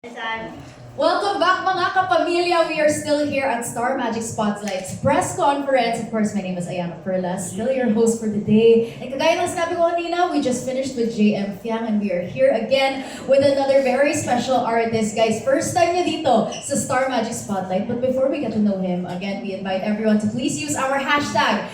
Welcome back mga kapamilya! We are still here at Star Magic Spotlight's press conference. Of course, my name is Ayana Perlas, still your host for the day. And kagaya ng sinabi ko kanina, we just finished with JM Fiang and we are here again with another very special artist. Guys, first time niya dito sa Star Magic Spotlight. But before we get to know him, again, we invite everyone to please use our hashtag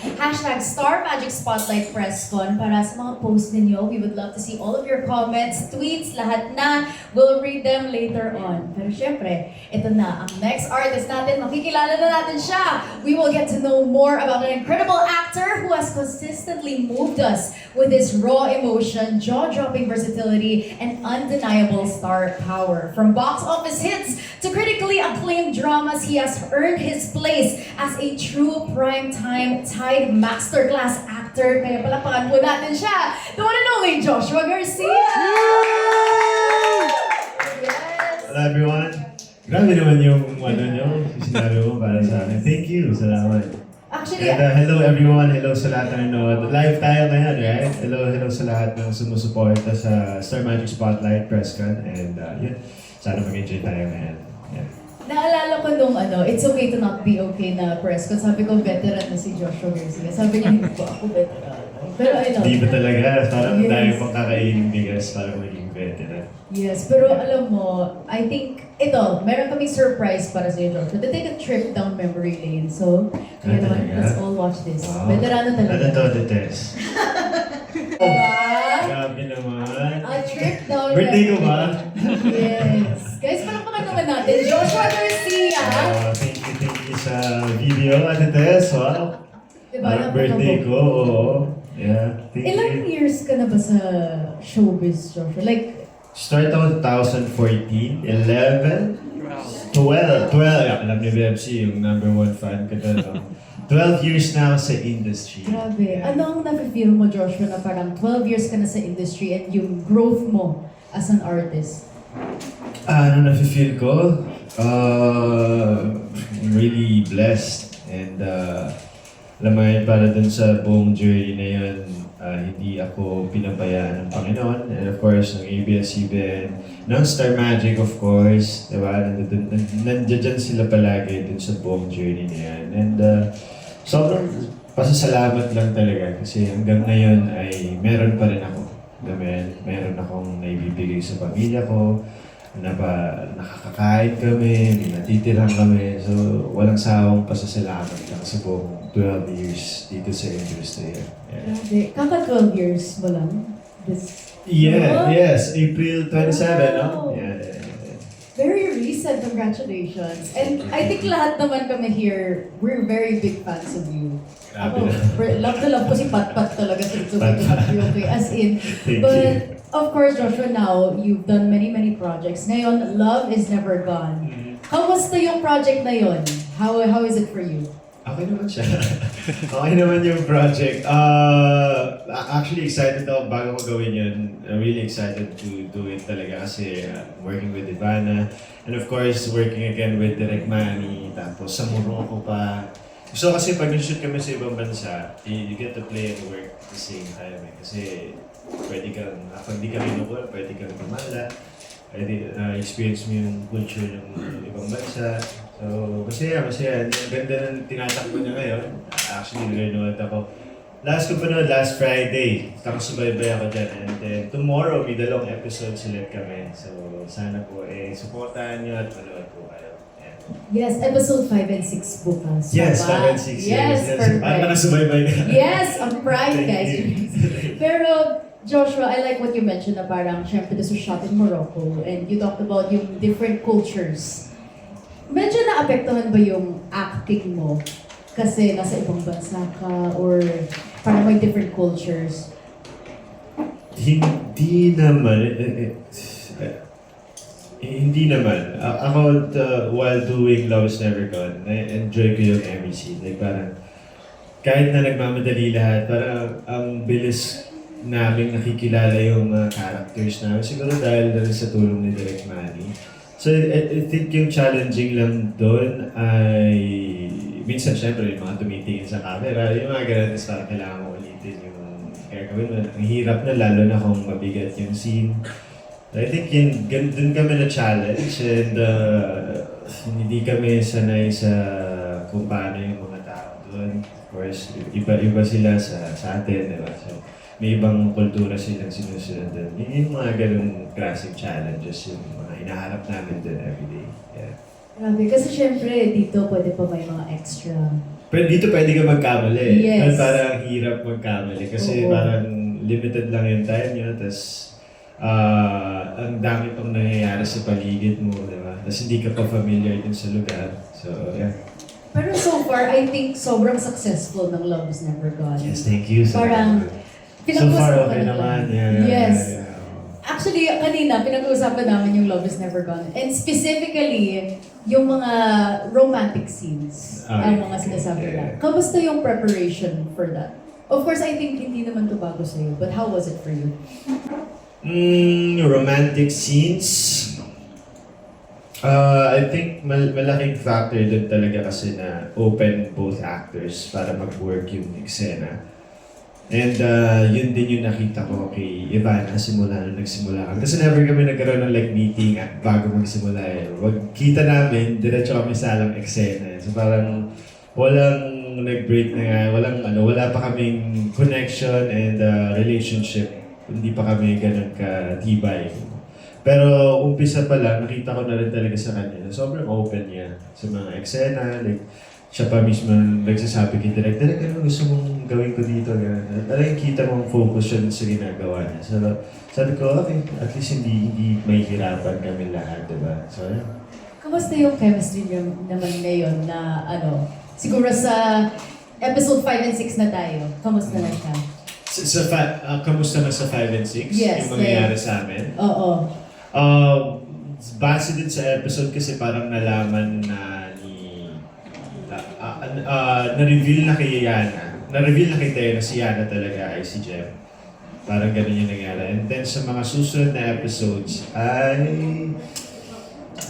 Star Magic Spotlight Press Con para sa mga posts ninyo. We would love to see all of your comments, tweets, lahat na. We'll read them later on. Pero syempre, ito na, ang next artist natin, makikilala na natin siya. We will get to know more about an incredible actor who has consistently moved us with his raw emotion, jaw-dropping versatility, and undeniable star power. From box office hits to critically acclaimed dramas, he has earned his place as a true primetime Tide masterclass actor. Kaya palakpakan po natin siya, the one and only Joshua Garcia! Hello everyone. Grabe naman yung sinabi mo para sa akin. Thank you. Salamat. Actually, And hello everyone. Hello sa lahat ng nanonood. Live tayo ngayon, right? Hello sa lahat ng sumusuporta sa Star Magic Spotlight Press Con. And yun, sana mag-enjoy tayo ngayon. Yeah. naalala ko nung It's Okay to Not Be Okay na press ko. Sabi ko, veteran na si Joshua Garcia. Sabi niya, hindi po ako veteran. Pero I know. Di ba talaga? Parang Yes. dahil pang kakainin bigas para maging veteran. Yes, pero alam mo, I think, meron kaming surprise para sa Joshua. To take a trip down memory lane. So, kaya naman, talaga? let's all watch this. Wow. Veterano talaga. Ano to, the test? Diba? Grabe naman. A trip down Birthday ko memory ba? lane. Yes. Guys, palakpakan naman natin. Joshua Garcia! Thank you sa video, Ate Tess. Wow. Diba? Parang birthday ko, oo. Yeah, thank Ilang you. years ka na ba sa showbiz, Joshua? Like, Start ako 2014, 11, 12. Yeah, alam niyo BFC, yung number one fan ko doon. 12 years na ako sa industry. grabe. Yeah. Ano ang nafe-feel mo, Joshua, na parang 12 years ka na sa industry and yung growth mo as an artist? Ano na-feel ko? I'm really blessed. And alam mo yun, para dun sa buong journey na yun, hindi ako pinabayaan ng Panginoon. And of course, ng ABS-CBN, ng Star Magic of course, diba? Nandiyan sila palagi dun sa buong journey na yan. And sobrang pasasalamat lang talaga kasi hanggang ngayon ay meron pa rin ako. Meron akong naibibigay sa pamilya ko, nakakakain kami, may natitirhan kami. So, walang sawang pasasalamat lang sa buong 12 years dito sa industry. Yeah. Grabe. Kaka-12 years mo lang? This... Yeah, Oh. yes, April 27, Wow. no? Yeah. Very recent. Congratulations. And I think lahat naman kami here, we're very big fans of you. Grabe na. Love na love ko si Pat-Pat talaga sa It's Okay to Not Be Okay. As in, Thank but you. of course, Joshua, now, you've done many projects. Ngayon, Love is Never Gone. Kamusta yung project na yon? How is it for you? Okay naman siya. Okay naman yung project. Actually, excited ako bago ko gawin yun. I'm really excited to do it talaga kasi working with Ivana. And of course, working again with Direk Manny. Tapos sa Morocco pa. So kasi pag nag-shoot kami sa ibang bansa, you get to play and work at the same time. Kasi pwede kang, pag di ka minukul, pwede kang gumala. Pwede experience mo yung culture ng ibang bansa. So, masaya. Ang ganda ng tinatakbo niya ngayon. Actually, nanonood ako. Last ko pa noon, last Friday. Nakasubaybay ako dyan. And then, tomorrow, may 2 episodes ulit kami. So, sana po, supportahan nyo at manood po kayo. Yeah. Yes, episode 5 and 6 bukas. Yes, Tama? 5 and 6. Yes, perfect. Nakasubaybay na. Yes, on Prime, Thank guys. you. Pero, Joshua, I like what you mentioned na parang, syempre, this was shot in Morocco and you talked about yung different cultures. Medyo naapektuhan ba yung acting mo kasi nasa ibang bansa ka or parang may different cultures? Hindi naman. Hindi naman. Ako, while doing Love is Never Gone, na-enjoy ko yung MEC. Like parang, kahit na nagmamadali lahat, parang ang bilis namin nakikilala yung mga characters namin. Siguro dahil na rin sa tulong ni Direk Manny. So, I think yung challenging lang doon ay minsan syempre yung mga tumitingin sa camera, yung mga ganun, tapos parang kailangan mo ulitin yung gagawin mo. Ang hirap na lalo na kung mabigat yung scene. I think dun kami na-challenge and hindi kami sanay sa kung paano yung mga tao doon. Of course, iba sila sa atin, di ba? So, may ibang kultura silang sinusunod doon. Yung mga ganung klaseng challenges yung mga hinaharap namin doon everyday. Yeah. Grabe, kasi syempre dito pwede pa may mga extra. Pero dito pwede ka magkamali. Yes. Parang hirap magkamali kasi Oo. parang limited lang yung time nyo. Tapos ang dami pang nangyayari sa paligid mo, di ba? Tapos hindi ka pa familiar din sa lugar. So, yeah. Pero so far, I think sobrang successful ng Love is Never Gone. Yes, thank you. Parang, So far, pinag-uusapan okay namin. naman. Yeah, Yes. yeah. Actually, kanina, pinag-uusapan namin yung Love is Never Gone. And specifically, yung mga romantic scenes, ang mga sinasabi yeah. nila. Kamusta yung preparation for that? Of course, I think hindi naman to bago sa'yo, but how was it for you? Romantic scenes. I think malaking factor doon talaga kasi na open both actors para mag-work yung eksena. And yun din yung nakita ko kay Ivana simula nung nagsimula kami. Kasi never kami nagkaroon ng like meeting bago magsimula eh. Wag kita namin, diretso kami sa alang eksena. So parang walang nag-break na nga, wala pa kaming connection and relationship. Hindi pa kami ganun ka-tibay. Pero umpisa pa lang, nakita ko na rin talaga sa kanya na sobrang open niya sa mga eksena. Like, siya pa mismo nagsasabi kay Direk, ano gusto mong gawin ko dito? Talagang kita mong focus siya sa ginagawa niya. So, sabi ko, okay, at least hindi mahihirapan kami lahat, diba? So, yeah. Kamusta yung chemistry niyo naman ngayon na siguro sa episode 5 and 6 na tayo, kamusta na siya? Kamusta na sa 5 and 6? Yes, yung mangyayari sa amin? Oo. Base din sa episode kasi parang nalaman na na-reveal na kay Yana. Na-reveal na kay Tayo na si Yana talaga ay si Jem. Parang ganun yung nangyari. And then sa mga susunod na episodes ay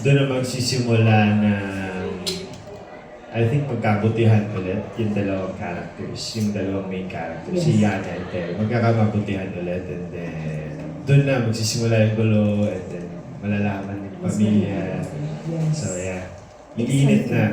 doon na magsisimula na I think magkabutihan ulit yung dalawang characters, yung dalawang main characters, si Yana and Tayo. Magkakamabutihan ulit and then doon na magsisimula yung gulo and then malalaman yung pamilya. Yes. So yeah, iinit na.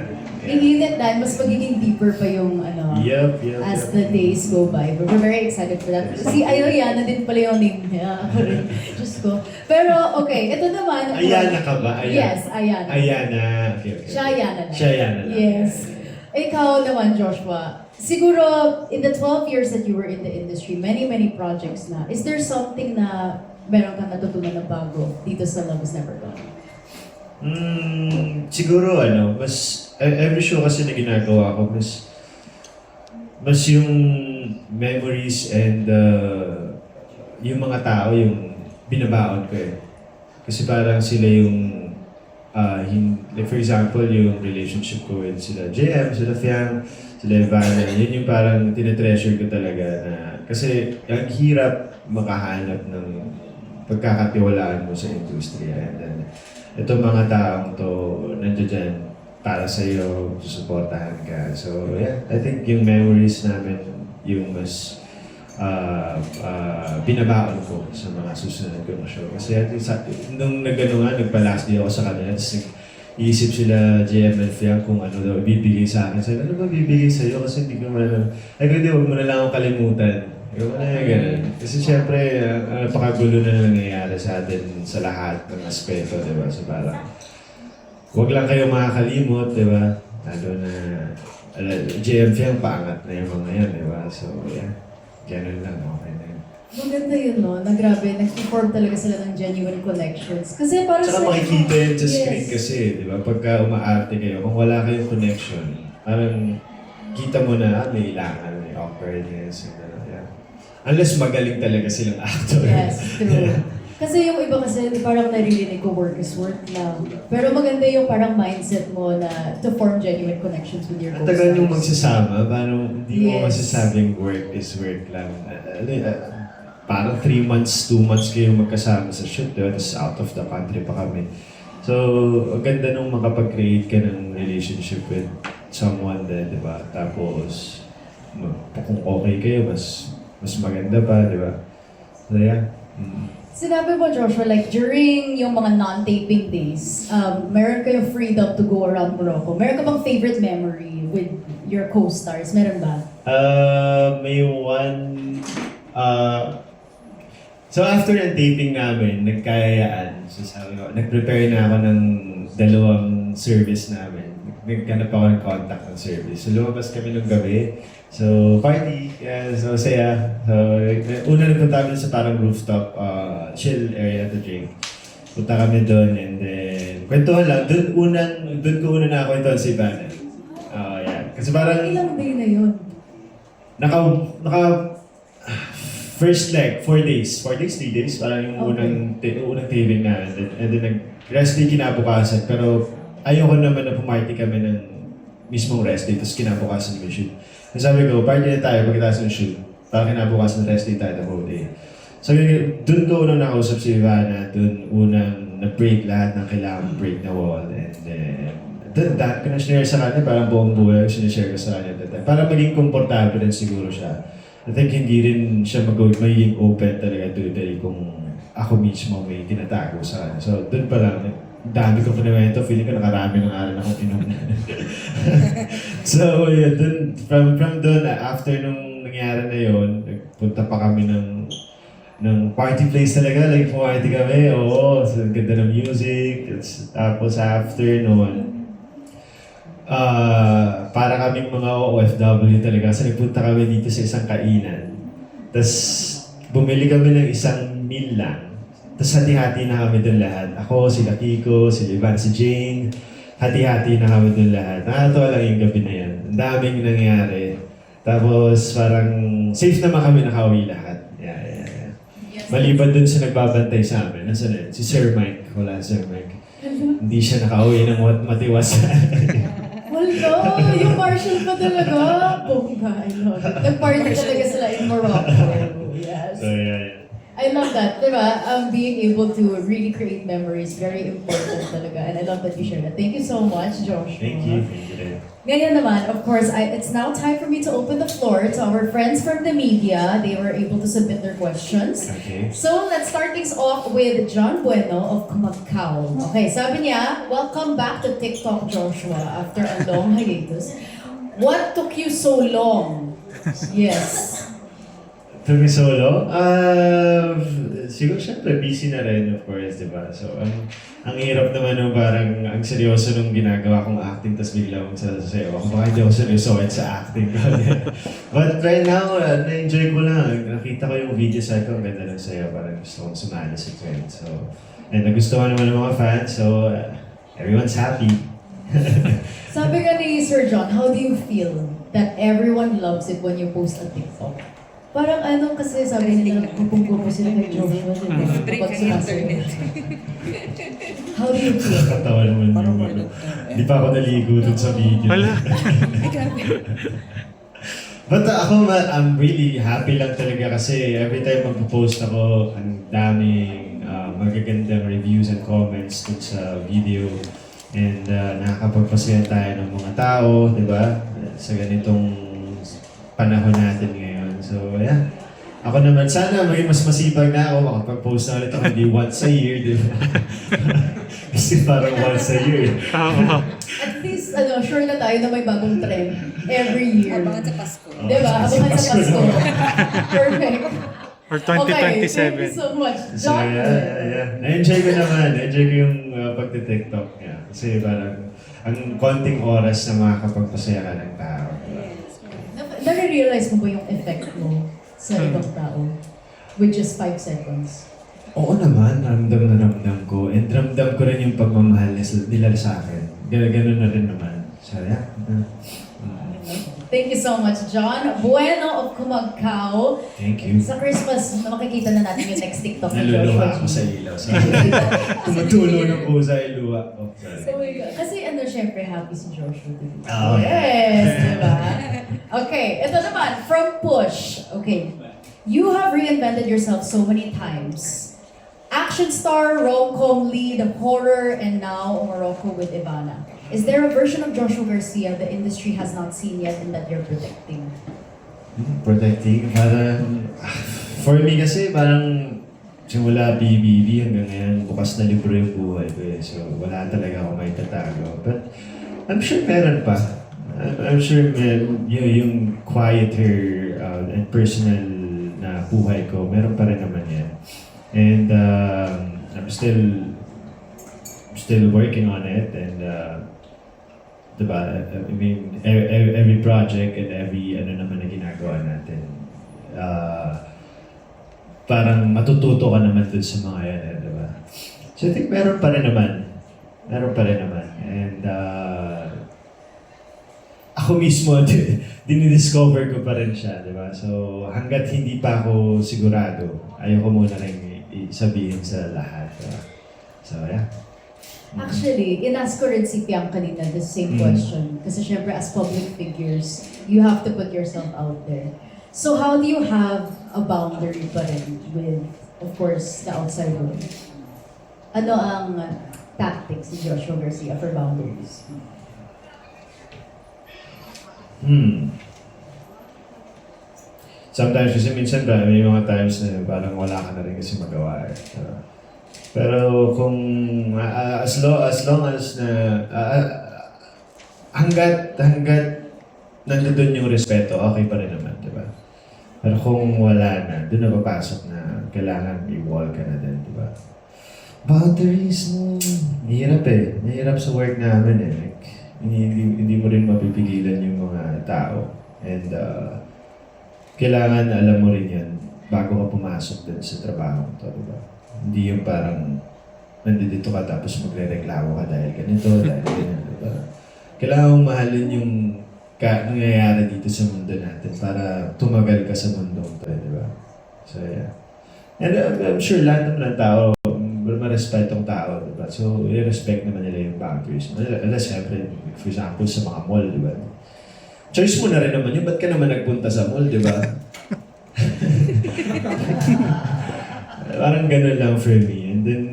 Iinit na, mas magiging deeper pa yung Yup. as the days go by. But we're very excited for that. Si Yana din pala yung name niya. Ako rin. Diyos ko. Pero okay, ito naman. Ayana ka ba? Yes, Ayana. Ayana. Okay. Siya Ayana lang. Siya Ayana lang. Yes. Ikaw naman, Joshua. Siguro, in the 12 years that you were in the industry, many projects na. Is there something na meron kang natutunan na bago dito sa Love is Never Gone? Siguro mas every show kasi na ginagawa ko, mas yung memories and yung mga tao yung binabaon ko eh. Kasi parang sila yung like for example, yung relationship ko with sila JM, sila Fiang, sila Ivana, yun yung parang tinetreasure ko talaga na kasi ang hirap makahanap ng pagkakatiwalaan mo sa industriya. And then, itong mga taong to nandiyan dyan para sa iyo, susuportahan ka. So yeah, I think yung memories namin yung mas binabaon ko sa mga susunod ko na show. Kasi nung nagpa-last day ako sa kanila, iisip sila JM and Fiang kung ano daw ibibigay sa akin. Sabi, ano ba bibigay sa'yo? Kasi hindi ko malalang. Ay, hindi, huwag mo na lang akong kalimutan. Yung ganun. Kasi syempre, napakagulo na nangyayari sa atin sa lahat ng aspeto, di ba? So parang, huwag lang kayo makakalimot, di ba? Lalo na, JM Fiang, paangat na yung mga yan, di ba? So, yeah. Ganun lang, okay na yun. Maganda yun, no? Na grabe, nag-form talaga sila ng genuine connections. Kasi para Tsaka sa... makikita yun sa screen Yes. kasi, di ba? Pagka umaarte kayo, kung wala kayong connection, parang kita mo na may ilangan, may awkwardness, and yeah. Unless magaling talaga silang actor. Yes, true. Kasi yung iba kasi parang naririnig ko work is work lang. Pero maganda yung parang mindset mo na to form genuine connections with your Ang tagal yung co-stars. magsasama, parang hindi mo Yes. masasabing work is work lang. Parang 3 months, 2 months kayo magkasama sa shoot, diba? Tapos out of the country pa kami. So, ang ganda nung makapag-create ka ng relationship with someone din, di ba? Tapos, kung okay kayo, mas maganda pa, di ba? So, yeah. Sinabi mo, Joshua, like during yung mga non-taping days, meron kayong freedom to go around Morocco. Meron ka bang favorite memory with your co-stars? Meron ba? May one... so after ng taping namin, nagkayaan. So sabi ko, nag-prepare na ako ng dalawang service namin. Nagkanap ako ng contact ng service. So lumabas kami nung gabi. So party, yeah, so saya. So una nagpunta kami sa parang rooftop chill area to drink. Punta kami doon and then kwentuhan lang. Doon ko una nakakwentuhan si Ivana. Yeah. Kasi parang Ilang day na yun? first leg, 4 days. 4 days, 3 days. Parang yung Okay. unang taping na. And then nag-rest day kinabukasan. Pero ayoko naman na pumarty kami ng mismong rest day. Tapos kinabukasan yung shoot. So sabi ko, party na tayo pagkatapos ng shoot. Parang kinabukasan ng rest day tayo the whole day. So dun ko unang nakausap si Ivana. Dun unang na-break lahat ng kailangan break na wall. And then, dahil ko na-share sa kanya, parang buong buhay ko sinishare ko sa kanya. Para maging komportable rin siguro siya. I think hindi rin siya magiging open talaga today kung ako mismo may tinatago sa kanya. So, dun pa lang, dami ko pinawento, feeling ko nakarami ng araw akong inom na. So, yun, dun, from dun, after nung nangyari na yun, nagpunta pa kami ng party place talaga, like party kami, oo, so ganda ng music, tapos after noon, para kaming mga OFW talaga kasi nagpunta kami dito sa isang kainan. Tapos bumili kami ng isang meal lang. Tapos hati-hati na kami doon lahat. Ako, sila Kiko, si Ivan, si Jane. Hati-hati na kami doon lahat. Nakakatawa lang yung gabi na yan. Ang daming nangyari. Tapos parang safe naman kami nakauwi lahat. Yeah. Maliban doon sa nagbabantay sa amin. Nasaan na yun? Si Sir Mike. Wala Sir Mike. Hindi siya nakauwi ng matiwasan. Wala! Yung Marshall pa talaga! Bongga, I love it. Nag-party talaga sila in Morocco. Yes. So yeah. I love that, diba? Being able to really create memories, very important talaga. And I love that you shared that. Thank you so much, Joshua. Thank you. Thank you. Ngayon naman, of course, it's now time for me to open the floor to our friends from the media. They were able to submit their questions. Okay. So, let's start things off with John Bueno of Kumagkaw. Okay, sabi niya, welcome back to TikTok, Joshua, after a long hiatus. What took you so long? Yes. Took me solo? Siguro syempre busy na rin, of course, di ba? So, ang hirap naman nung parang ang seryoso nung ginagawa kong acting tapos bigla akong sasayaw ako. Baka hindi ako seryoso sa acting ko. But right now, na-enjoy ko lang. Nakita ko yung video sa ko, ang ganda ng sayo. Parang gusto kong sumali sa trend. So, and nagustuhan naman ng mga fans. So, everyone's happy. Sabi nga ni Sir John, how do you feel that everyone loves it when you post a TikTok? Parang kasi sabi nila, pupunggo po sila kay Joshua. Break ang internet. How do you feel? Katawa naman yung Hindi pa ako naligo dun sa video. Ay, grabe. But I'm really happy lang talaga kasi every time mag-post ako, ang daming magagandang reviews and comments dun sa video. And nakakapagpasaya tayo ng mga tao, di ba? Sa ganitong panahon natin ngayon. So, yeah. Ako naman, sana maging mas masipag na ako. Makapag-post na ulit ako, hindi once a year, di ba? Kasi parang once a year. At least, sure na tayo na may bagong trend every year. Abangan sa Pasko. Diba? Abangan sa Pasko. Perfect. Or Okay, 2027. thank you so much. So, John, yeah. Na-enjoy ko naman. Na-enjoy ko yung pagti-TikTok niya. Kasi parang ang konting oras na makakapagpasaya ka ng tao. nare-realize mo ba yung effect mo sa ibang tao with just 5 seconds? Oo naman, ramdam na ramdam ko. And ramdam ko rin yung pagmamahal nila sa akin. Ganun na rin naman. So, yeah. Thank you so much, John Bueno of Kumagkaw. Thank you. Sa Christmas, makikita na natin yung next TikTok ni Naluluha Joshua. ako sa ilaw. Tumutulo ng pusa yung luha. Oh, sorry. So, kasi syempre happy si Joshua. Diba? Oh, Yes, diba? Okay, ito naman, from Push. Okay, you have reinvented yourself so many times. Action star, rom-com lead, horror, and now Morocco with Ivana. Is there a version of Joshua Garcia the industry has not seen yet and that you're protecting? Protecting, parang, for me kasi parang simula BBB hanggang ngayon, bukas na libro yung buhay ko eh. So, wala talaga ako may tatago. But, I'm sure meron pa. I'm sure yung quieter and personal na buhay ko, meron pa rin naman yan. And I'm still working on it. And, diba, I mean, every project and every ano naman na ginagawa natin, parang matututo ka naman dun sa mga yan, diba? So I think meron pa rin naman. Meron pa rin naman. And ako mismo, dinidiscover ko pa rin siya, diba? So hanggat hindi pa ako sigurado, ayoko muna rin sabihin sa lahat. Diba? So yeah. Actually, inask ko rin si Piang kanina the same question. Kasi syempre, as public figures, you have to put yourself out there. So how do you have a boundary pa rin with, of course, the outside world? Ano ang tactics ni Joshua Garcia for boundaries? Sometimes kasi minsan ba, may mga times na parang wala ka na rin kasi magawa eh. Pero kung as long as na hanggat nandoon yung respeto, okay pa rin naman, di ba? Pero kung wala na, doon na papasok na kailangan i-wall ka na din, di ba? Boundaries, mahirap eh. Mahirap sa work namin eh. Like, hindi mo rin mapipigilan yung mga tao. And kailangan alam mo rin yan bago ka pumasok din sa trabaho to, di ba? Hindi yung parang nandito ka tapos magre-reklamo ka dahil ganito, dahil ganyan, di ba? Kailangan mong mahalin yung nangyayari dito sa mundo natin para tumagal ka sa mundo to, di ba? So, yeah. And I'm sure lahat ng tao, marespetong tao, di ba? So, i-respect naman nila yung boundaries. Unless, siyempre, for example, sa mga mall, di ba? Choice mo na rin naman yun, ba't ka naman nagpunta sa mall, di ba? Parang ganun lang for me. And then,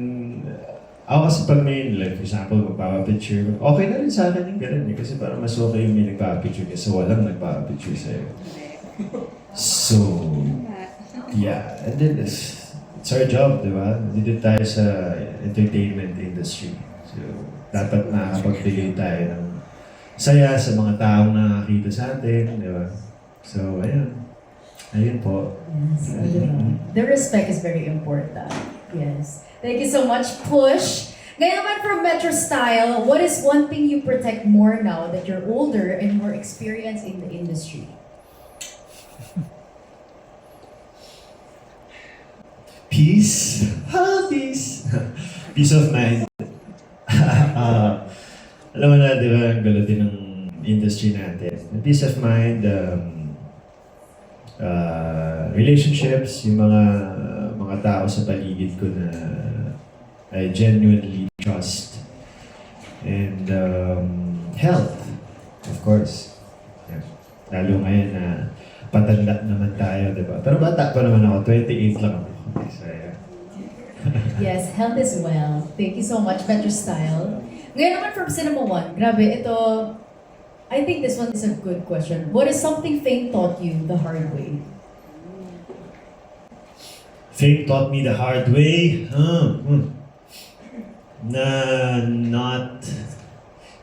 ako kasi pag may, like, for example, magpapapicture, okay na rin sa akin yung ganun eh. Kasi parang mas okay yung may nagpapapicture kasi walang nagpapapicture sa'yo. So, yeah. And then, it's our job, di ba? Dito tayo sa entertainment industry. So, dapat makakapagbigay tayo ng saya sa mga taong nakakita sa atin, di ba? So, ayun. Ayun po. Yes. The respect is very important. Yes. Thank you so much, Push. Ngayon naman from Metro Style, what is one thing you protect more now that you're older and more experienced in the industry? Peace. Peace. Peace of mind. Alam mo na, di ba, ang gulo din ng industry natin. Peace of mind, relationships, yung mga tao sa paligid ko na I genuinely trust. And health, of course. Yeah. Lalo ngayon na patanda naman tayo, di ba? Pero bata pa naman ako, 28 lang ako. So, yeah. Yes, health is well. Thank you so much, Metro Style. Ngayon naman from Cinema One, grabe, ito, I think this one is a good question. What is something fame taught you the hard way? Fate taught me the hard way.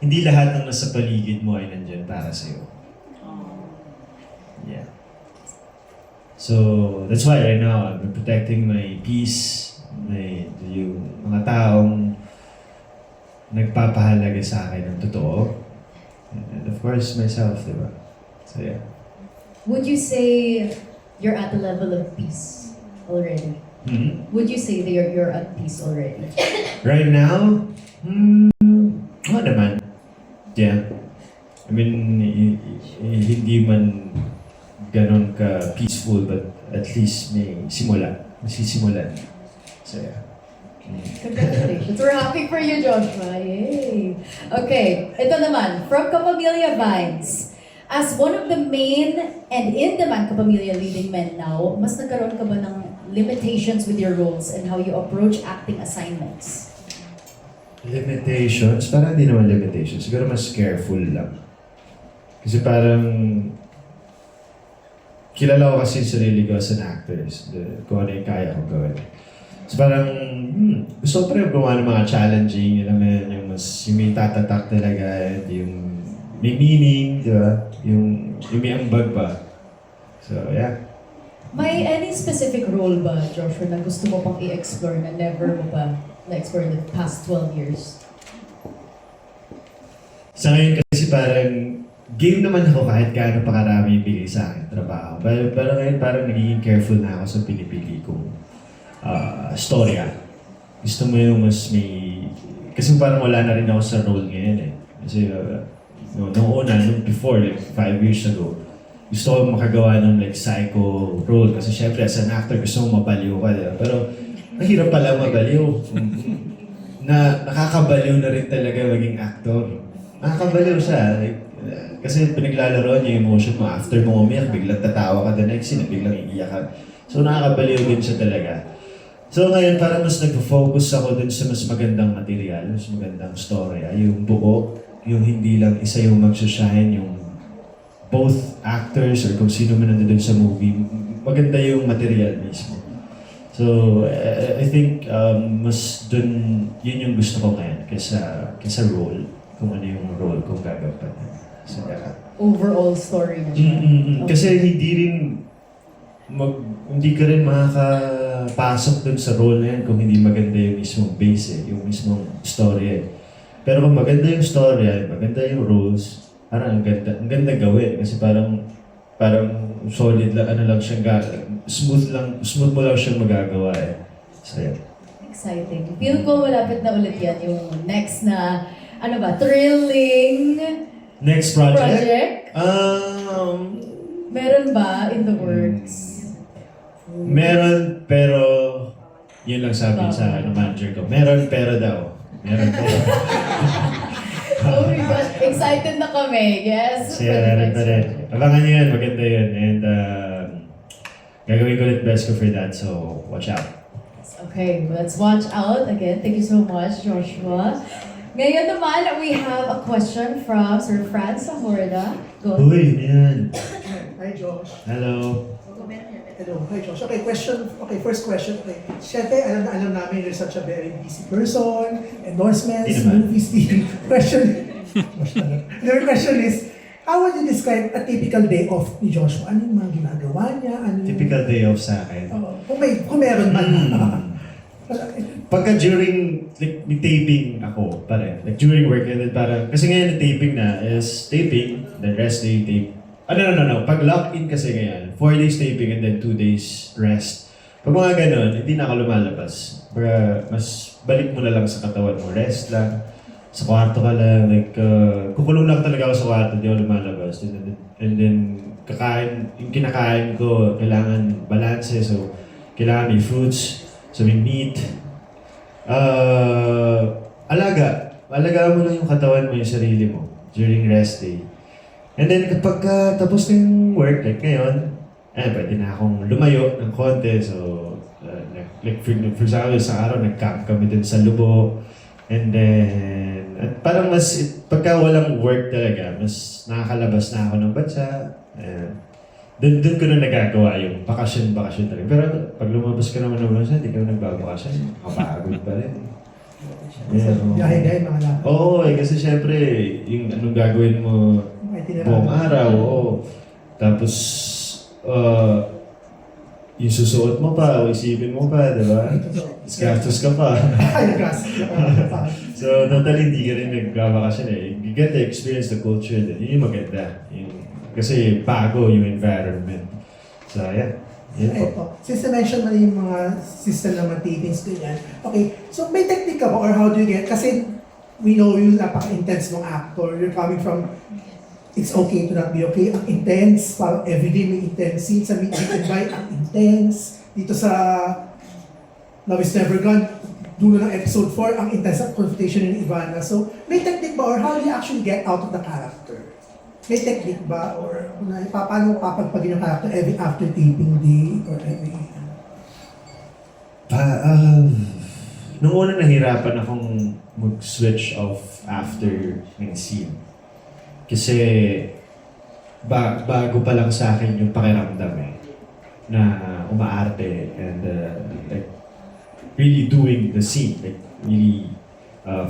Hindi lahat ng nasa paligid mo ay nandyan para sa'yo. Yeah. So, that's why right now, I'm protecting my peace, yung mga taong nagpapahalaga sa akin ng totoo. And of course, myself, di ba? So, yeah. Would you say you're at the level of peace already? Mm-hmm. Would you say that you're at peace already? Right now? Oo naman. Yeah. I mean, hindi man ganon ka peaceful, but at least may masisimulan. So, yeah. Congratulations. We're happy for you, Joshua. Yay! Okay, ito naman, from Kapamilya Vines. As one of the main and in-demand Kapamilya leading men now, mas nagkaroon ka ba ng limitations with your roles and how you approach acting assignments? Limitations? Parang hindi naman limitations. Siguro mas careful lang. Kasi parang kilala ko kasi yung sarili ko as an actor. Kung ano yung kaya ko gawin. So parang, gusto ko pa rin gumawa ng mga challenging, alam mo yun, yung mas, yung may tatatak talaga, and yung may meaning, di ba? Yung may ambag pa. So, yeah. May any specific role ba, Joshua, na gusto mo pang i-explore na never mo pa na-explore in the past 12 years? Sa ngayon kasi parang, game naman ako kahit gaano pa karami ibigay sa akin trabaho. Pero ngayon parang nagiging careful na ako sa pinipili kong storya. Gusto mo yung mas may... Kasi parang wala na rin ako sa role ngayon eh. Kasi nung una, before, like 5 years ago, gusto ko makagawa ng like psycho role. Kasi syempre, as an actor, gusto mo mabaliw ka. Diba? Pero mahirap pala mabaliw. Nakakabaliw na rin talaga maging actor. Nakakabaliw siya. Like, kasi pinaglalaro niya yung emotion mo. After mo umiyak, biglang tatawa ka the next scene, biglang iiyak ka. So nakakabaliw din siya talaga. So ngayon, parang mas nag-focus ako dun sa mas magandang material, mas magandang story. Yung buo, yung hindi lang isa yung mag-shine, yung both actors or kung sino man nandun sa movie, maganda yung material mismo. So, I think mas dun, yun yung gusto ko ngayon kaysa role, kung ano yung role kong gagapan sa lahat. Overall story na siya. Kasi hindi ka rin makakapasok dun sa role na yan kung hindi maganda yung mismong base yung mismong story Pero kung maganda yung story maganda yung roles, parang ang ganda gawin kasi parang solid lang, ano lang siyang smooth mo lang siyang magagawa So, yeah. Exciting. Feel ko malapit na ulit yan yung next na, thrilling Next project? Meron ba in the works? Meron, pero yun lang sabi sa manager ko. Meron, pero daw. Meron, pero. Oh my gosh, excited na kami. Yes. Meron pa rin. Abangan nyo yan, maganda yun. And gagawin ko ulit best ko for that, so watch out. Okay, let's watch out again. Thank you so much, Joshua. Ngayon naman, we have a question from Sir Franz Zamorda. Go. Uy, yan. Hi, Josh. Hello. Hello. Hi, Josh. Okay, first question. Okay. Siyempre, alam namin you're such a very busy person, endorsements, Di naman. movies, The question is, how would you describe a typical day off ni Joshua? Ano yung mga ginagawa niya? Typical day off sa akin. Kung meron man. Pagka during, like, may taping ako, pare. Like, during work, and then parang, kasi ngayon, taping na is taping, then rest day, tape. No. Pag lock-in kasi ngayon, 4 days taping and then 2 days rest. Pag mga ganun, hindi na ako lumalabas. Para mas balik mo na lang sa katawan mo. Rest lang. Sa kwarto ka lang. Like, kukulong lang talaga ako sa kwarto, hindi ako lumalabas. And then yung kinakain ko, kailangan balance. So, kailangan may fruits. So, may meat. Alagaan mo lang yung katawan mo, yung sarili mo during rest day. And then kapag tapos ng work, like ngayon, pwede na akong lumayo ng konti. So, like for example, sa araw, nag-camp kami din sa Lubo. And then, parang pagka walang work talaga, mas nakakalabas na ako ng bansa. Doon ko na nagagawa yung bakasyon talaga. Pero pag lumabas ka naman ng bansa, hindi ka na nagbabakasyon. Kapagod pa rin. Biyahe mga lang. Oo, kasi syempre, yung anong gagawin mo buong araw, Tapos, yung susuot mo pa, o isipin mo pa, di ba? Gastos ka pa. So, totally hindi ka rin nagbabakasyon You get to experience the culture din. Yun yung maganda. Kasi bago yung environment. So, yeah. Since na-mention mo na yung mga system ng mga tapings ganyan, okay, so may technique ka ba or how do you get, kasi we know you napaka-intense mong actor, you're coming from it's okay to not be okay, ang intense, parang everyday may intense scenes, sa Meet and Buy, ang intense, dito sa Love is Never Gone, dulo ng episode 4, ang intense ang confrontation ni Ivana. So, may technique ba or how do you actually get out of the character? May technique ba or paano papagpagin yung character every after taping day or every... Nung una nahirapan akong mag-switch off after ng scene. Kasi bago pa lang sa akin yung pakiramdam na umaarte and like really doing the scene, like really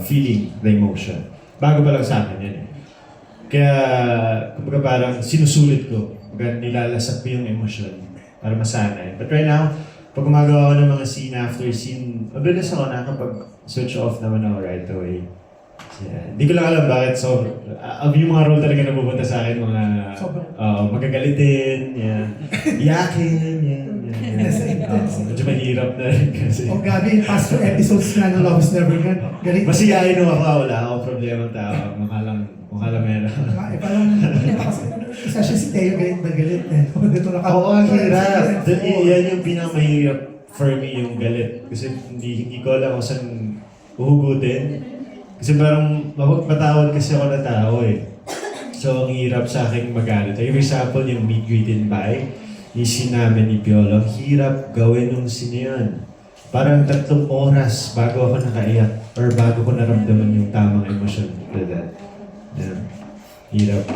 feeling the emotion. Bago pa lang sa akin yan eh. Kaya, kumbaga parang sinusulit ko, kumbaga nilalasap ko yung emosyon para masanay. But right now, pag gumagawa ko ng mga scene after scene, mabilis ako nakakapag-switch off naman ako right away. Yeah. Hindi ko lang alam bakit. So, yung mga role talaga na pupunta sa akin, mga magagalitin, yan. Iyakin, yan. Medyo mahirap na rin kasi. O gabi, past 2 episodes na ng Love is Never Gone. Galit. Masiyahin nung ako, wala akong problema ng tao. Mukha lang meron. Parang, isa siya si Teo, galit na galit. Dito Oo, ang hirap. Yan yung pinakamahirap for me, yung galit. Kasi hindi ko alam kung saan uhugutin. Kasi parang mapagpatawad kasi ako na tao eh. So, ang hirap sa akin magalit. Like, for example, yung meet, greet, and buy, yung scene namin ni Piolo, ang hirap gawin nung scene yun. Parang 3 oras bago ako nakaiyak or bago ko naramdaman yung tamang emosyon to that. Yeah. Hirap.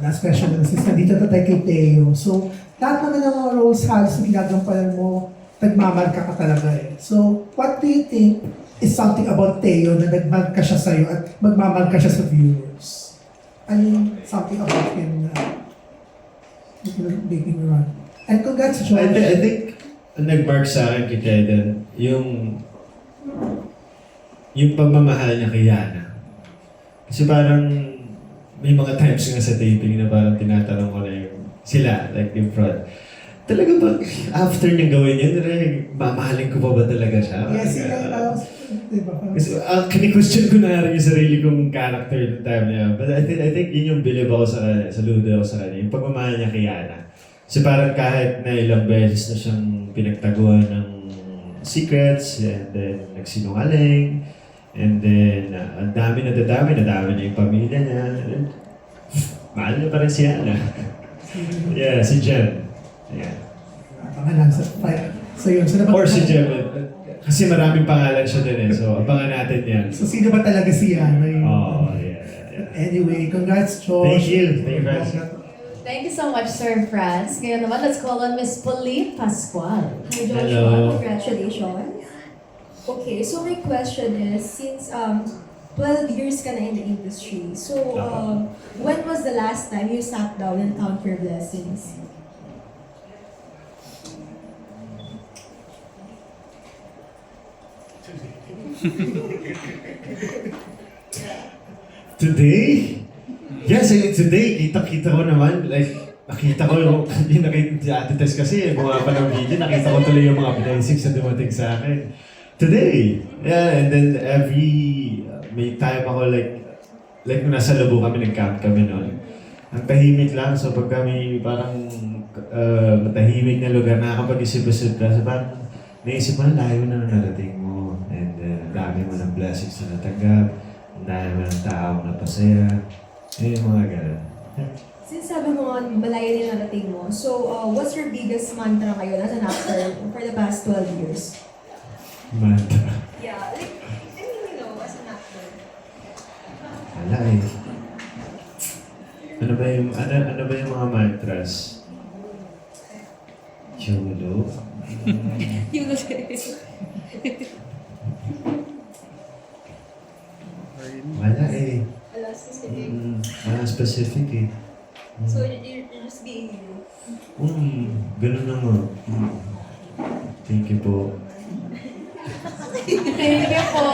Last question na sis, nandito na tayo kay Teo. So, lahat naman ng mga roles halos na ginagampanan mo, nagmamarka ka talaga eh. So, what do you think is something about Teo na nagmarka siya sa'yo at magmamarka siya sa viewers? Ano yung something about him na making me run? And congrats, Josh. I think nag-mark sa akin kay Kaiden yung pagmamahal niya kay Yana. Kasi parang may mga times nga sa taping na parang tinatanong ko na yung sila, like in front. Talaga ba, after niyang gawin yun, mamahalin ko pa ba talaga siya? Yes, diba? Kasi kini-question ko na rin yung sarili kong character the time niya. But I think yun yung believe ako sa kanya, saludo ako sa kanya, yung pagmamahal niya kay Yana. Kasi parang kahit na ilang beses na siyang pinagtaguan ng secrets, and then nagsinungaling, and then ang dami na yung pamilya niya. And, mahal niya pa rin si Yana. Yeah, si Jem. Yeah. Pangalan sa fight. So yun, so Or si Jem. Kasi maraming pangalan siya din eh. So, abangan natin yan. So sino ba talaga si Yana? Oh, yeah. Anyway, congrats, Josh. Thank you. Thank you, Franz. Thank you so much, Sir Franz. Ngayon naman, let's call on Miss Pauline Pascual. Hi Joshua, Hello. congratulations. Okay, so my question is, since 12 years ka na in the industry, so when was the last time you sat down and count your blessings? Today? Yes, today, kita ko naman, like, nakita ko yung nakita si Ate Tess kasi, mga pa ng video, nakita ko tuloy yung mga blessings na dumating sa akin. Today! Yeah, and then may time ako like kung nasa Labo kami, nag-camp kami noon. Ang tahimik lang, so pag kami parang matahimik na lugar, nakakapag-isip-isip ka, so parang naisip mo na, layo na narating mo, and ang dami mo ng blessings na natanggap, ang dami mo ng taong napasaya, yung mga ganun. Since sabi mo nga, malayo din narating mo, so what's your biggest mantra ngayon as an actor for the past 12 years? Mantra. Yeah, like, I mean, you know, as an actor. Wala eh. Ano ba yung mga mantras? Chulo? Yung Wala eh. Alas, specific. Wala specific eh. So you're just being you. Ganun na nga. Thank you po. Thank you po,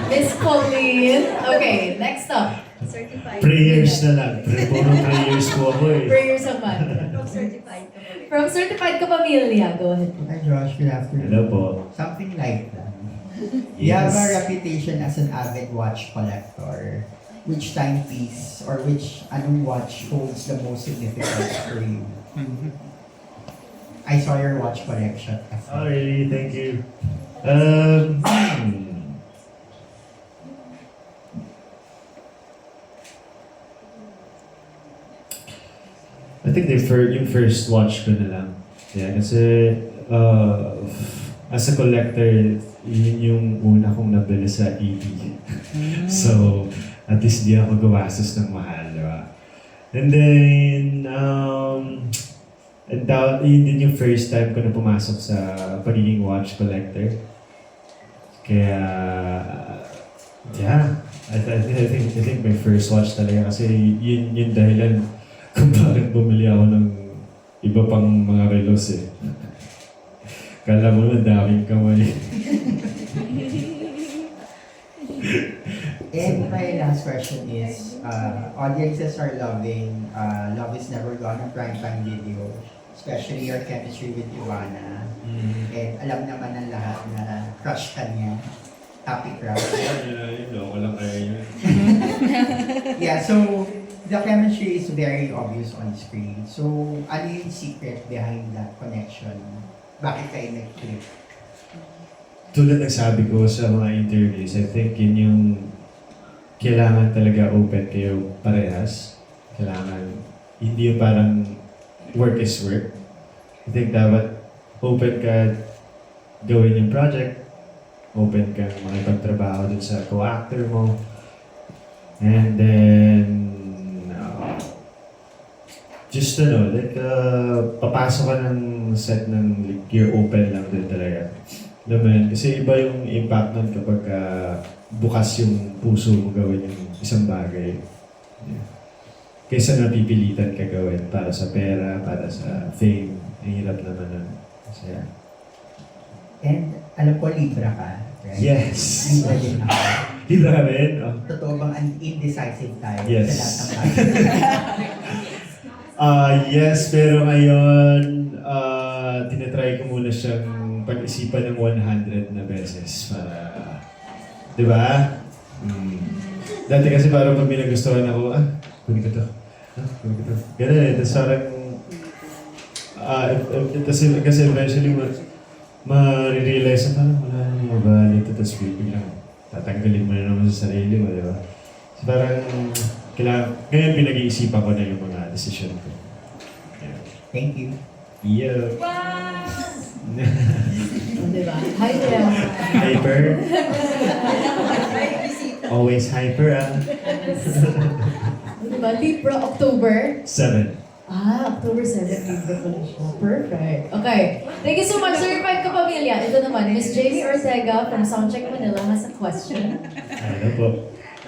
Miss Pauline. Okay, next up. Certified. Prayers na lang. Puro prayers po ako eh. Prayers of mantra. From certified. From Certified Kapamilya, go ahead. Hi Josh, good afternoon. Hello po. Something like that. You have a reputation as an avid watch collector. Which timepiece or which anong watch holds the most significance for you? I saw your watch collection. Oh really? Thank you. I think yung first watch ko na lang. Yeah, kasi as a collector, yun yung una kong nabili sa EP. So, at least di ako gawasos ng mahal, di ba? And then, yun din yung first time ko na pumasok sa pagiging watch collector. Kaya, yeah, I think my first watch talaga kasi yun yung dahilan kung bakit bumili ako ng iba pang mga relos eh. Kala mo naman daming kamay. And my last question is, audiences are loving Love is Never Gone, a primetime video, especially your chemistry with Ivana. And alam naman ng lahat na crush ka niya. Happy crush. Yun, walang kaya yun. Yeah, so the chemistry is very obvious on screen. So ano yung secret behind that connection? Bakit kayo nag-click? Tulad ng sabi ko sa mga interviews, I think yun yung kailangan talaga open kayo parehas. Kailangan, hindi yung parang work is work. I think dapat open ka gawin yung project, open ka makipagtrabaho dun sa co-actor mo, and then just papasok ka ng set ng like, you're open lang din talaga. Alam mo yun? Kasi iba yung impact nun kapag bukas yung puso mo gawin yung isang bagay. Yeah. Kaysa napipilitan ka gawin para sa pera, para sa fame. Ang hirap naman nun. So, yeah. And alam ko, Libra ka, right? Yes! Libra din ako. Libra ka rin? Oh. Totoo bang indecisive tayo Yes. sa lahat ng bagay? Yes, pero ngayon, tinatry ko muna siyang pag-isipan ng 100 na beses para, di ba? Dati kasi parang pag may nagustuhan ako, kunin ko to. Kunin ko to. Ganun eh, tapos parang, kasi eventually, ma-realize na parang wala nang mabalik ito, tapos biglang tatanggalin mo na naman sa sarili mo, di ba? So parang, ngayon pinag-iisipan ko na yung mga decision ko. Yeah. Thank you. Yeah. Diba? Hi there. Hyper. Always hyper, Diba? Libra, October? 7. October 7, Libra pala siya. Perfect. Okay. Thank you so much, Certified Kapamilya. Ito naman, Miss Jamie Ortega from Soundcheck Manila has a question. Ano po?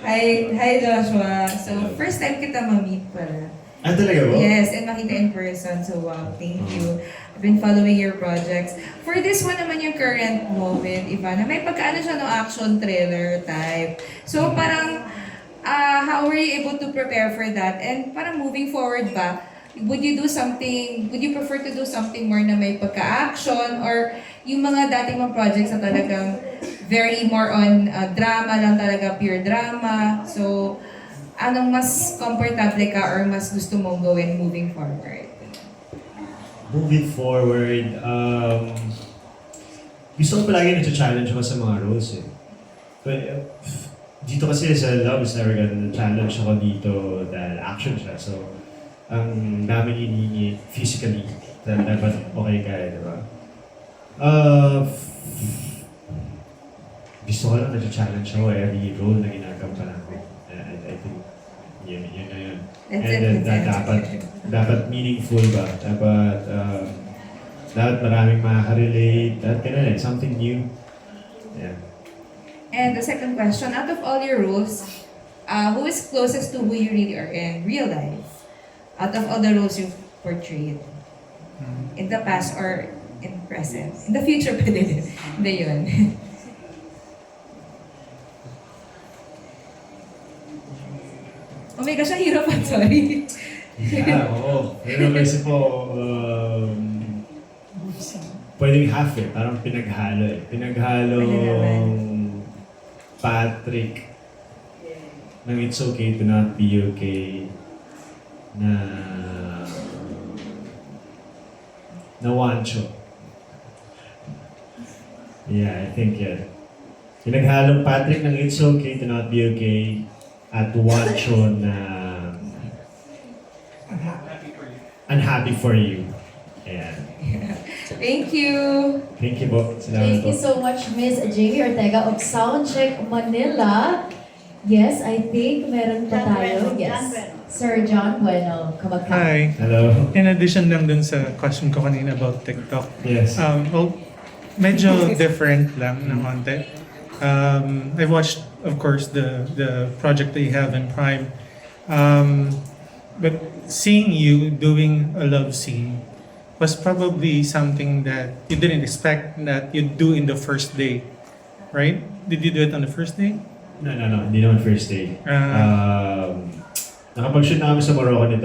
Hi Joshua. So, first time kita ma-meet pala. Talaga po? Yes, and makita in person. So, wow, thank you. I've been following your projects. For this one naman yung current moment, Ivana, may pagkaano siya no action trailer type. So, parang, how were you able to prepare for that? And parang moving forward ba, would you prefer to do something more na may pagka-action or yung mga dating mga projects na talagang very more on drama lang talaga, pure drama. So, anong mas comfortable ka or mas gusto mong gawin moving forward? Moving forward, gusto ko palagi na-challenge ako sa mga roles eh. But, dito kasi sa Love is Never Gone, na-challenge ako dito dahil action siya. So, ang dami hinihingi physically na dapat okay ka eh, di ba? Gusto ko lang na-challenge ako every role na ginagampanan ko. I think yun na yun. That's And then dapat meaningful ba? Dapat maraming makaka-relate. Dapat ganun eh, something new. Yeah. And the second question, out of all your roles, who is closest to who you really are in real life? Out of all the roles you've portrayed? In the past or in present? In the future pwede din. Hindi yun. Oh my gosh, ang hirap. I'm sorry. Yeah, oo. Pero kasi po, pwedeng half eh. Parang pinaghalo eh. Pinaghalong Patrick ng It's Okay to Not Be Okay na Wancho. Yeah, I think yeah. Pinaghalong Patrick ng It's Okay to Not Be Okay at Wancho na Unhappy for You. Ayan. Thank you. Thank you po. Salamat Thank po. you so much, Miss Jamie Ortega of Soundcheck Manila. Yes, I think meron pa tayo. Yes. Sir John Bueno, kamagka. Hi. Hello. In addition lang dun sa question ko kanina about TikTok, Yes. well, medyo different lang ng konti. I've watched, of course, the project that you have in Prime. But seeing you doing a love scene was probably something that you didn't expect that you'd do in the first day, right? Did you do it on the first day? No. Hindi naman first day. Nakapag-shoot na kami sa Morocco nito,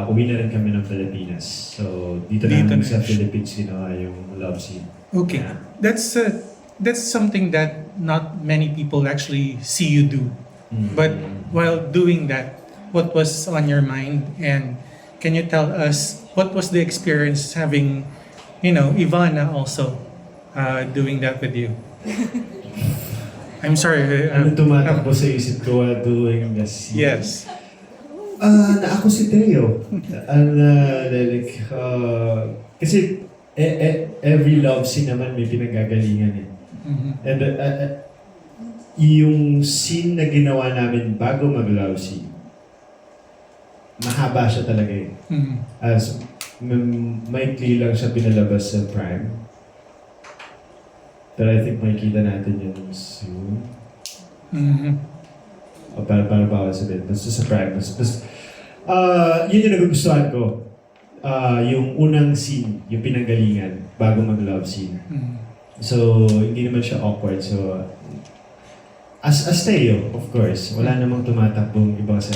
uwi na rin kami ng Pilipinas. So, dito na namin sa siya. Philippines ginawa yung love scene. Okay, Yeah. that's something that not many people actually see you do. Mm. But while doing that, what was on your mind, and can you tell us what was the experience having, Ivana also doing that with you? I'm sorry. Ano tumatakbo sa isip ko while doing the scene? Yes. Na ako si Teo. Kasi every love scene naman may pinagagalingan eh. Mhm. And yung scene na ginawa namin bago mag-love scene, mahaba siya talaga eh. Mhm. As maikli lang siya pinalabas sa Prime. Pero I think makikita natin yun soon. Mhm. O para bawal sabihin. Basta sa Prime. Yun yung nagugustuhan ko. Yung unang scene, yung pinanggalingan bago mag-love scene. Mhm. So, hindi naman siya awkward. So, as Teo, of course, wala namang tumatakbong iba sa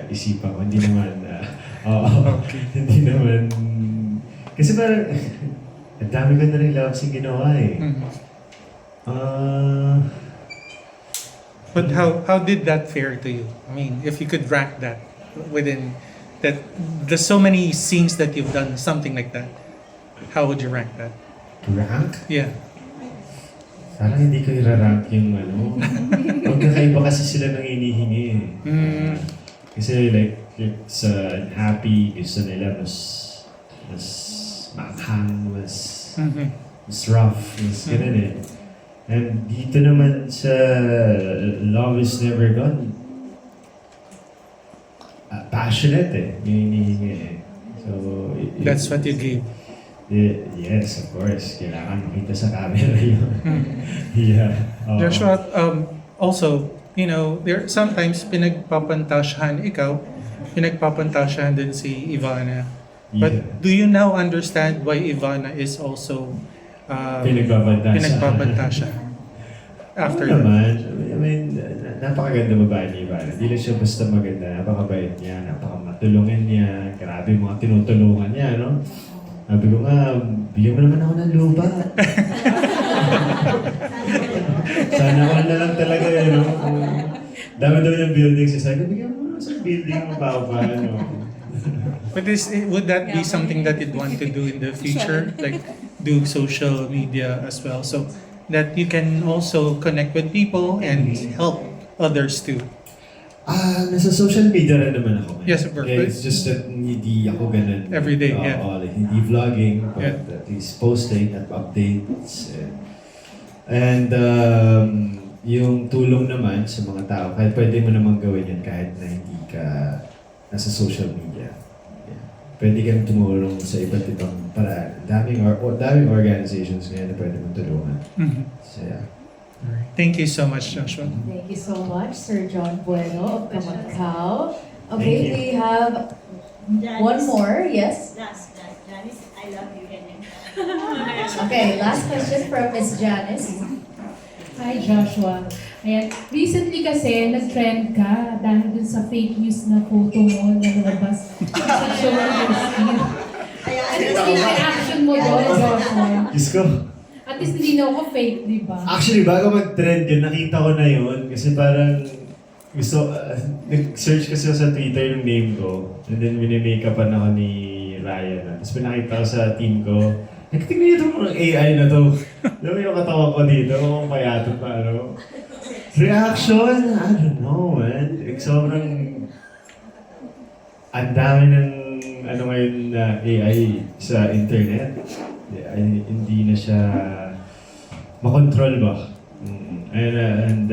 isipan ko. Hindi naman, Okay. hindi naman, kasi parang, ang dami ko na rin love scene ginawa eh. Mhm. Ah, But how did that fare to you? I mean, if you could rank that within that, there's so many scenes that you've done something like that. How would you rank that? rank? Yeah. Parang hindi ko i-rank yung magkakaiba kasi sila nang inihingi eh. Mm. Kasi like sa happy, gusto nila mas maanghang, mas Mhm. rough, mas ganun eh. And dito naman sa Love is Never Gone, passionate eh, yung hinihingi eh. So, That's what you gave. Yes, of course. Kailangan makita sa camera yun. Mhm. Yeah. Joshua, also, there sometimes pinagpapantasyahan ikaw, pinagpapantasyahan din si Ivana. But Yeah. do you now understand why Ivana is also Pinagbabantasyahan. pinagpapantasyahan? After Ano that? naman, I mean, napakaganda babae ni Ivana. Hindi lang siya basta maganda, napakabait niya, napakamatulungan niya, grabe yung mga tinutulungan niya, no? Sabi ko nga, bigyan mo naman ako ng lupa. Sana all na lang talaga yun, no? Dami daw yung building siya. Sabi ko, bigyan mo naman sa building mo pa, paano? But would that be something that you'd want to do in the future? Like do social media as well, so that you can also connect with people and help others too? Nasa social media rin naman ako. ngayon. Yes, of course. It's just that hindi ako ganun. Every day, yeah. Like, hindi vlogging, but Yeah. at least posting at updates. And yung tulong naman sa mga tao, kahit pwede mo naman gawin yan kahit na hindi ka nasa social media. Yeah. Pwede kang tumulong sa iba't ibang paraan. Daming organizations ngayon na pwede mong tulungan. Mhm. So yeah. Alright. Thank you so much, Joshua. Thank you so much, Sir John Bueno of Kamangkao. Thank Okay, you. we have one more, yes? Janice, I love you. Ganyan. Okay, last question from Miss Janice. Hi Joshua. Ayan, recently kasi nag-trend ka dahil dun sa fake news na photo mo na lumabas sa show of your skin. Ano yung reaction mo doon, Joshua? Diyos ko. At least hindi na ako fake, di ba? Actually, bago mag-trend yun, nakita ko na yun. Kasi parang nag-search kasi ako sa Twitter yung name ko. And then, mini-makeupan ako ni Ryan. Tapos pinakita ko sa team ko, nagtingin niyo itong AI na to. Alam mo yung katawa ko dito, kung payatot pa, ano. Reaction? I don't know, man. Sobrang, ang dami ng, ngayon na AI sa internet. Hindi na siya makontrol ba? And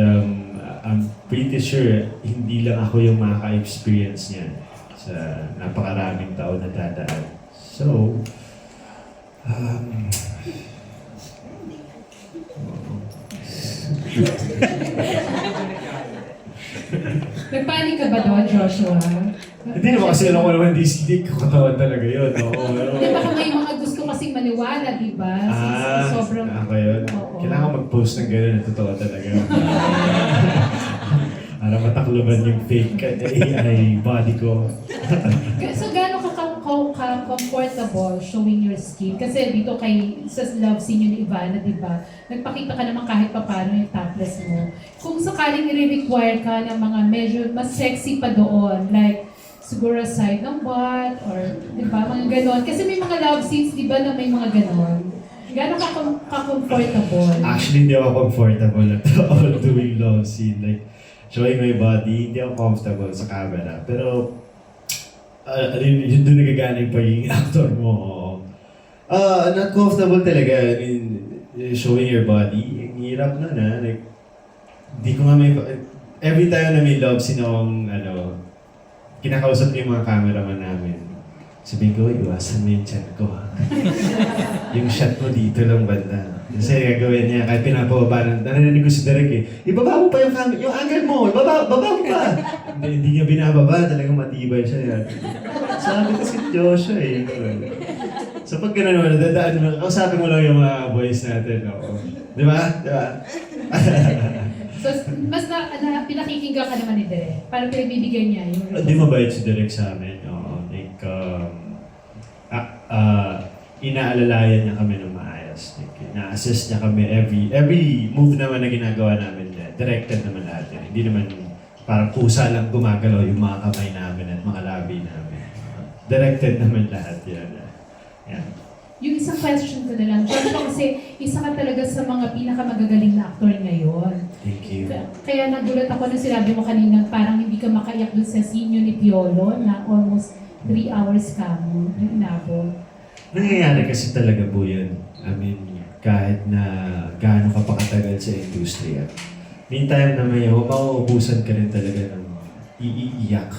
I'm pretty sure hindi lang ako yung makaka-experience niyan sa napakaraming taon na dadaan. So, Nagpanik ka ba doon, Joshua? Hindi naman kasi alam ko naman hindi ko katawan talaga yun. Oo, Hindi, baka may mga gusto kasing maniwala, di ba? Sobrang... ako yun. Oo. Kailangan mag-post ng gano'n na totoo talaga. Para matakloban yung fake AI body ko. So, gano'n ka-comfortable showing your skin? Kasi dito sa love scene yun ni Ivana, di ba? Nagpakita ka naman kahit paano yung topless mo. Kung sakaling i-require ka ng mga medyo mas sexy pa doon, like siguro side ng butt, or di ba, mga gano'n. Kasi may mga love scenes, di ba, na may mga gano'n. Gano'n ka-comfortable? Actually, hindi ako comfortable at all doing love scene. Like, showing my body, hindi ako comfortable sa camera. Pero, yun doon nagagana yung pagiging actor mo. Not comfortable talaga. I mean, showing your body, ang hirap na na. Like, di ko nga may... Every time na may love scene akong, kinakausap ko yung mga cameraman namin. Sabihin ko, iwasan mo yung chat ko, ha? Yung shot mo dito lang banda. Kasi gagawin niya, kahit pinapababa na, narinig ko si Derek eh, ibaba mo pa yung camera, yung angle mo, baba mo pa! Hindi niya binababa, talagang matibay siya. Sabi ko si Joshua eh. So pag gano'n naman, dadaan mo, kausapin mo lang yung mga boys natin. Di ba? Di ba? So, mas pinakikinggan ka naman ni Derek. Parang pinagbibigyan niya yung... Hindi mabait si Derek sa amin. Like, inaalalayan niya kami ng maayos. Like, ina-assist niya kami every move naman na ginagawa namin niya. Directed naman lahat yan. Hindi naman parang pusa lang gumagalaw yung mga kamay namin at mga labi namin. Directed naman lahat yan. Yan. Yung isang question ko na lang, Joshua, kasi isa ka talaga sa mga pinakamagagaling na actor ngayon. Thank you. Kaya nagulat ako na sinabi mo kanina, parang hindi ka makaiyak dun sa scene yun ni Piolo na almost 3 hours ka mo, yung inabot. Nangyayari kasi talaga po yun. I mean, kahit na gaano ka pa katagal sa industriya. Meantime na may mauubusan ka rin talaga ng iiyak.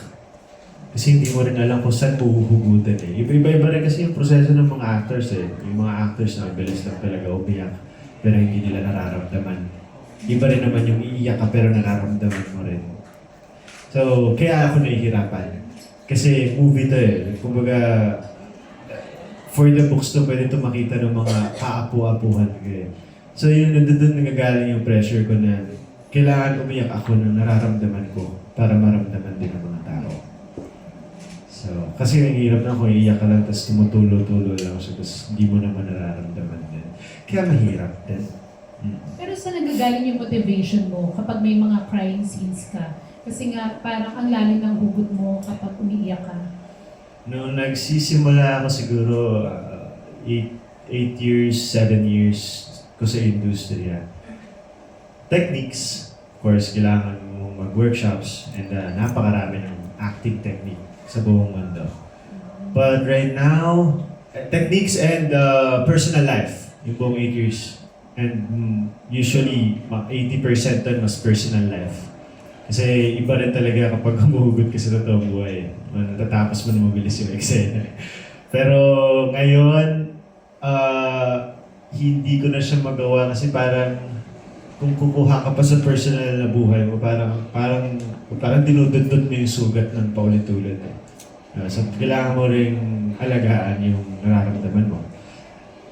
Kasi hindi mo rin alam kung saan puhuhugutan eh. Iba-iba rin kasi yung proseso ng mga actors eh. Yung mga actors na bilis lang talaga umiyak pero hindi nila nararamdaman. Iba rin naman yung iiyak ka pero nararamdaman mo rin. So, kaya ako nahihirapan. Kasi movie to eh. Kumbaga, for the books to, pwede to makita ng mga kaapu-apuhan ko eh. So yun, nandun nagagaling yung pressure ko na kailangan umiyak ako ng nararamdaman ko para maramdaman din ng mga tao. So, kasi ang hirap na kung iiyak ka lang tapos tumutulo-tulo lang siya tapos hindi mo naman nararamdaman din. Kaya mahirap din. Pero saan nagagaling yung motivation mo kapag may mga crying scenes ka? Kasi nga, parang ang lalim ng hugot mo kapag umiiyak ka. Noong nagsisimula ako siguro 8 years, 7 years ko sa industriya. Techniques, of course, kailangan mo mag-workshops and napakarami ng acting technique sa buong mundo. But right now, techniques and personal life, yung buong 8 years. And usually, 80% doon mas personal life. Kasi iba rin talaga kapag humuhugot ka sa totoong buhay. Natatapos mo na mabilis yung eksena. Pero ngayon, hindi ko na siya magawa kasi parang kung kukuha ka pa sa personal na buhay mo, parang dinudundot mo yung sugat ng paulit-ulit. So, kailangan mo ring alagaan yung nararamdaman mo.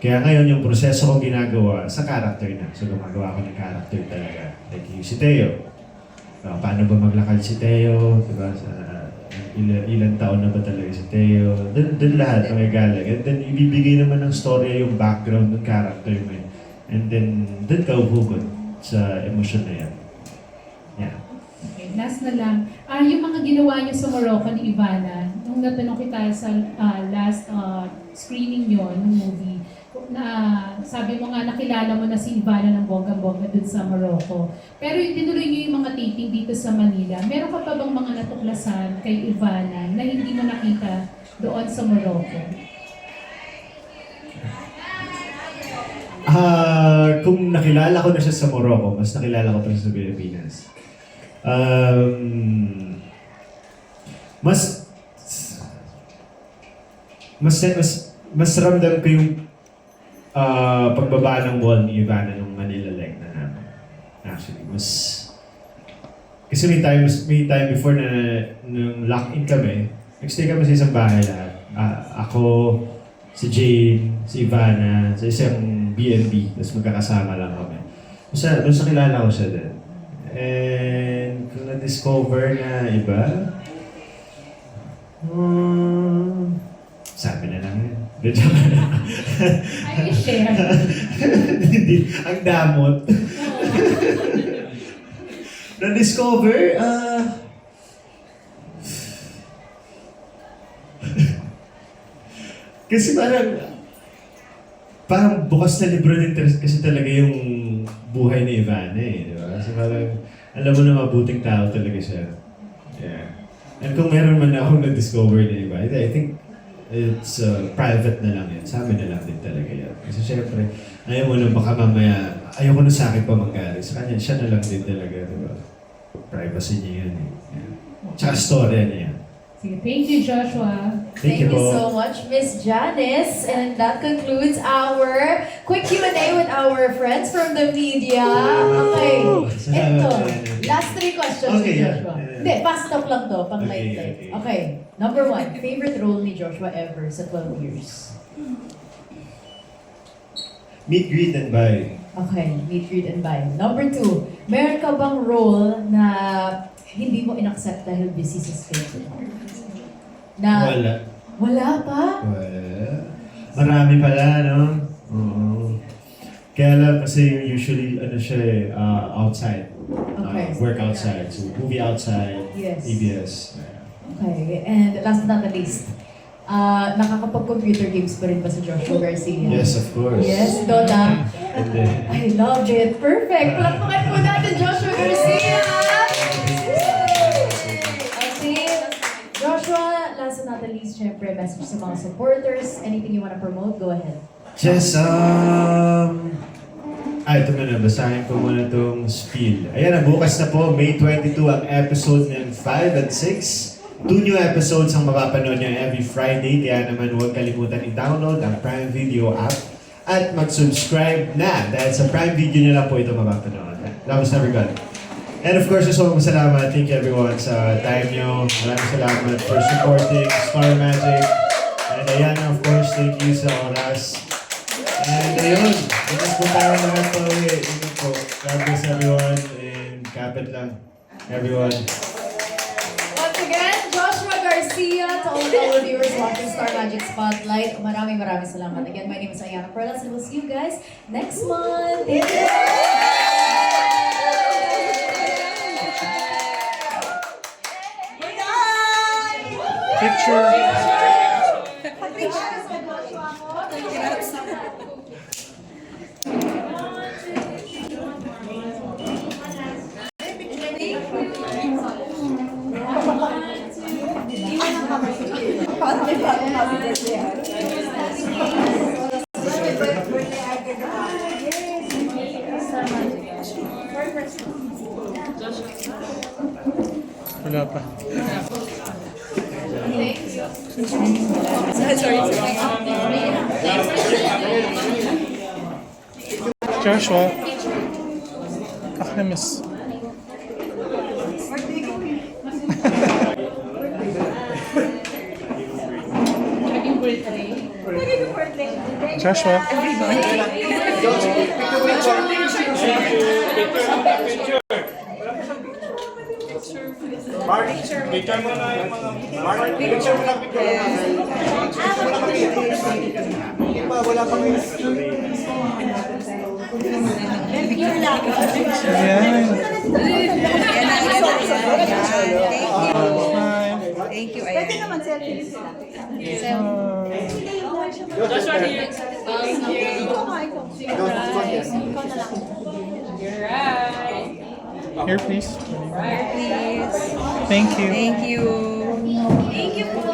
Kaya ngayon, yung proseso ko ginagawa sa character na. So, gumagawa ko ng character talaga. Like yung si Teo. Paano ba maglakad si Teo? Diba? Ilan taon na ba talaga si Teo? Doon lahat magagaling. And then, ibibigay naman ng story yung background ng character mo. And then, doon ka uhugot sa emosyon na yan. Yeah. Okay, last na lang. Yung mga ginawa niyo sa Morocco ni Ivana, nung natanong kita sa last screening yon ng movie, na sabi mo nga nakilala mo na si Ivana ng bongga-bongga dun sa Morocco. Pero yung tinuloy niyo yung mga taping dito sa Manila, meron ka pa bang mga natuklasan kay Ivana na hindi mo nakita doon sa Morocco? Kung nakilala ko na siya sa Morocco, mas nakilala ko pa siya sa Pilipinas. Mas ramdam ko yung pagbaba ng wall ni Ivana nung Manila leg na namin. Actually. kasi may time before na nung lock-in kami, nagstay kami sa isang bahay lahat. Ako, si Jane, si Ivana, sa isang B&B, tapos magkakasama lang kami. Doon sa kilala ko siya din. And kung na-discover na iba, sabi na lang yun. I share. Hindi, ang damot. Na-discover, kasi parang bukas na libro din kasi talaga yung buhay ni Ivana eh, di ba? Kasi parang, alam mo na mabuting tao talaga siya. Yeah. And kung meron man akong na-discover na iba, I think it's private na lang yan. Sa amin na lang din talaga yan. Kasi syempre, ayaw mo na baka mamaya, ayaw ko na sa akin pa manggaling. Sa kanya, siya na lang din talaga, di ba? Privacy niya yan eh. Yeah. Tsaka storya niya yan. Sige, thank you, Joshua. Thank you po. so much, Miss Janice. And that concludes our quick Q&A with our friends from the media. Okay. Ito, last 3 questions Okay, with yeah. Joshua. Yeah. Hindi, fast talk lang to, pang Okay, light. okay. Okay. Number 1, favorite role ni Joshua ever sa 12 years? Meet, greet, and buy. Okay, meet, greet, and buy. Number 2, meron ka bang role na hindi mo in-accept dahil busy sa schedule? Wala. Wala pa? Wala. Marami pala, no? Oo. Kaya lang kasi usually, siya eh, outside. Okay. Work outside. So, movie outside. Yes. EBS. Okay, and last but not the least, nakakapag-computer games pa rin ba si Joshua Garcia? Yes, of course. Yes, Donna. And then, I love it. Perfect. Palakpakan po natin Joshua Garcia! Okay. Joshua, last but not the least, syempre, message sa mga supporters. Anything you wanna promote, go ahead. just, ito muna, basahin ko muna itong spiel. Ayan na, bukas na po, May 22 ang episode ng 5 and 6. 2 new episodes ang mapapanood niyo every Friday, kaya naman huwag kalimutan i-download ang Prime Video app at mag-subscribe na dahil sa Prime Video niyo lang po ito mapapanood. Love is never gone. And of course, gusto kong salamat. Thank you everyone sa time nyo. Maraming salamat for supporting Star Magic. And ayan, of course, thank you sa oras. And ayun, ingat po tayo lahat po. Ingat po. God bless everyone. And kapit lang, everyone. Once again, Joshua Garcia, to all our viewers watching Star Magic Spotlight. Maraming salamat. Again, my name is Ayana Perlas and we'll see you guys next month. Thank you! Picture. Wala pa. Joshua. Kakamiss. Joshua. Ayan. Thank you, Ayan. Here, please. Please. Thank you. Thank you. Thank you po!